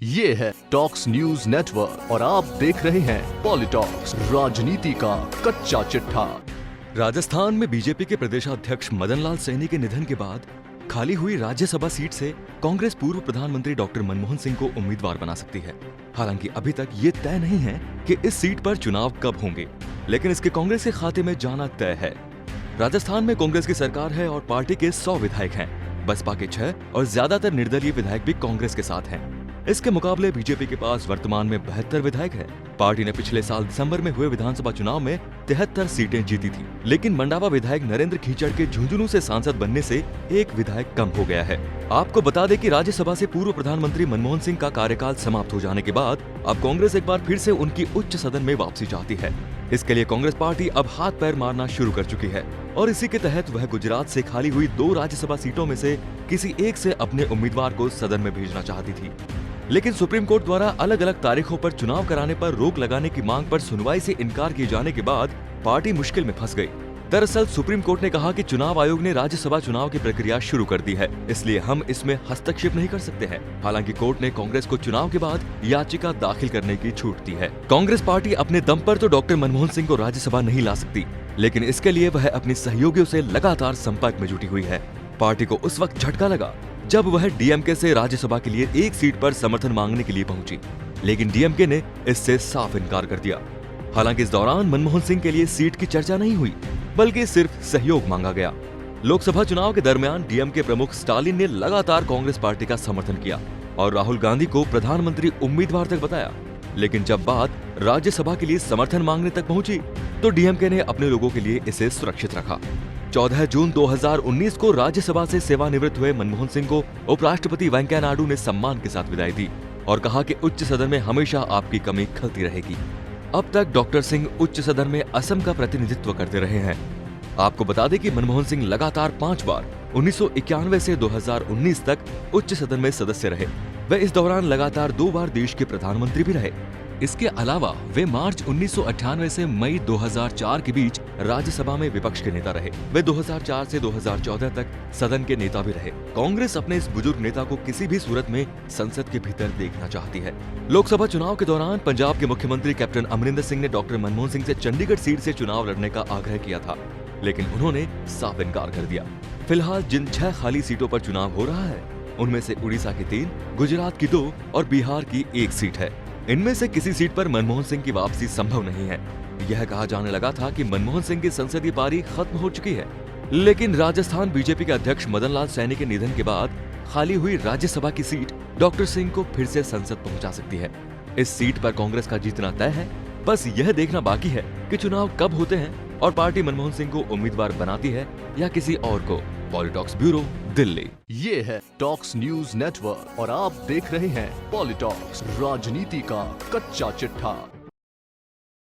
ये है talks news network और आप देख रहे हैं पॉलिटॉक्स, राजनीति का कच्चा चिट्ठा। राजस्थान में बीजेपी के प्रदेशाध्यक्ष मदन लाल सैनी के निधन के बाद खाली हुई राज्यसभा सीट से कांग्रेस पूर्व प्रधानमंत्री डॉक्टर मनमोहन सिंह को उम्मीदवार बना सकती है। हालांकि अभी तक ये तय नहीं है कि इस सीट पर चुनाव कब होंगे, लेकिन इसके कांग्रेस के खाते में जाना तय है। राजस्थान में कांग्रेस की सरकार है और पार्टी के 100 विधायक हैं। बसपा के 6 और ज्यादातर निर्दलीय विधायक भी कांग्रेस के साथ हैं। इसके मुकाबले बीजेपी के पास वर्तमान में 72 विधायक हैं। पार्टी ने पिछले साल दिसंबर में हुए विधानसभा चुनाव में 73 सीटें जीती थी, लेकिन मंडावा विधायक नरेंद्र खीचड़ के झुंझुनू से सांसद बनने से एक विधायक कम हो गया है। आपको बता दें कि राज्यसभा से पूर्व प्रधानमंत्री मनमोहन सिंह का कार्यकाल समाप्त हो जाने के बाद अब कांग्रेस एक बार फिर से उनकी उच्च सदन में वापसी चाहती है। इसके लिए कांग्रेस पार्टी अब हाथ पैर मारना शुरू कर चुकी है और इसी के तहत वह गुजरात से खाली हुई 2 राज्यसभा सीटों में से किसी एक से अपने उम्मीदवार को सदन में भेजना चाहती थी। लेकिन सुप्रीम कोर्ट द्वारा अलग अलग तारीखों पर चुनाव कराने पर रोक लगाने की मांग पर सुनवाई से इनकार किए जाने के बाद पार्टी मुश्किल में फंस गई। दरअसल सुप्रीम कोर्ट ने कहा कि चुनाव आयोग ने राज्यसभा चुनाव की प्रक्रिया शुरू कर दी है, इसलिए हम इसमें हस्तक्षेप नहीं कर सकते हैं। हालांकि कोर्ट ने कांग्रेस को चुनाव के बाद याचिका दाखिल करने की छूट दी है। कांग्रेस पार्टी अपने दम पर तो डॉक्टर मनमोहन सिंह को राज्यसभा नहीं ला सकती, लेकिन इसके लिए वह अपने सहयोगियों से लगातार संपर्क में जुटी हुई है। पार्टी को उस वक्त झटका लगा जब वह डीएमके से राज्यसभा के लिए एक सीट पर समर्थन मांगने के लिए पहुंची, लेकिन डीएमके ने इससे साफ इनकार कर दिया। हालांकि इस दौरान मनमोहन सिंह के लिए सीट की चर्चा नहीं हुई, बल्कि सिर्फ सहयोग मांगा गया। लोकसभा चुनाव के दरमियान डीएमके प्रमुख स्टालिन ने लगातार कांग्रेस पार्टी का समर्थन किया और राहुल गांधी को प्रधानमंत्री उम्मीदवार तक बताया। लेकिन जब बात राज्यसभा के लिए समर्थन मांगने तक पहुंची, तो डीएमके ने अपने लोगों के लिए इसे सुरक्षित रखा। 14 जून 2019 को राज्यसभा से सेवानिवृत्त हुए मनमोहन सिंह को उपराष्ट्रपति वेंकैया नायडू ने सम्मान के साथ विदाई दी और कहा कि उच्च सदन में हमेशा आपकी कमी खलती रहेगी। अब तक डॉक्टर सिंह उच्च सदन में असम का प्रतिनिधित्व करते रहे हैं। आपको बता दें कि मनमोहन सिंह लगातार 5 बार 1991 से 2019 तक उच्च सदन में सदस्य रहे। वे इस दौरान लगातार 2 बार देश के प्रधानमंत्री भी रहे। इसके अलावा वे मार्च 1998 से मई 2004 के बीच राज्यसभा में विपक्ष के नेता रहे। वे 2004 से 2014 तक सदन के नेता भी रहे। कांग्रेस अपने इस बुजुर्ग नेता को किसी भी सूरत में संसद के भीतर देखना चाहती है। लोकसभा चुनाव के दौरान पंजाब के मुख्यमंत्री कैप्टन अमरिंदर सिंह ने डॉक्टर मनमोहन सिंह से चंडीगढ़ सीट से चुनाव लड़ने का आग्रह किया था, लेकिन उन्होंने साफ इनकार कर दिया। फिलहाल जिन 6 खाली सीटों पर चुनाव हो रहा है, उनमें से उड़ीसा की 3, गुजरात की 2 और बिहार की 1 सीट है। इनमें से किसी सीट पर मनमोहन सिंह की वापसी संभव नहीं है। यह कहा जाने लगा था कि मनमोहन सिंह की संसदीय पारी खत्म हो चुकी है, लेकिन राजस्थान बीजेपी के अध्यक्ष मदन लाल सैनी के निधन के बाद खाली हुई राज्यसभा की सीट डॉक्टर सिंह को फिर से संसद पहुंचा सकती है। इस सीट पर कांग्रेस का जीतना तय है। बस यह देखना बाकी है कि चुनाव कब होते हैं और पार्टी मनमोहन सिंह को उम्मीदवार बनाती है या किसी और को। पॉलिटॉक्स ब्यूरो, दिल्ली। ये है टॉक्स न्यूज नेटवर्क और आप देख रहे हैं पॉलिटॉक्स, राजनीति का कच्चा चिट्ठा।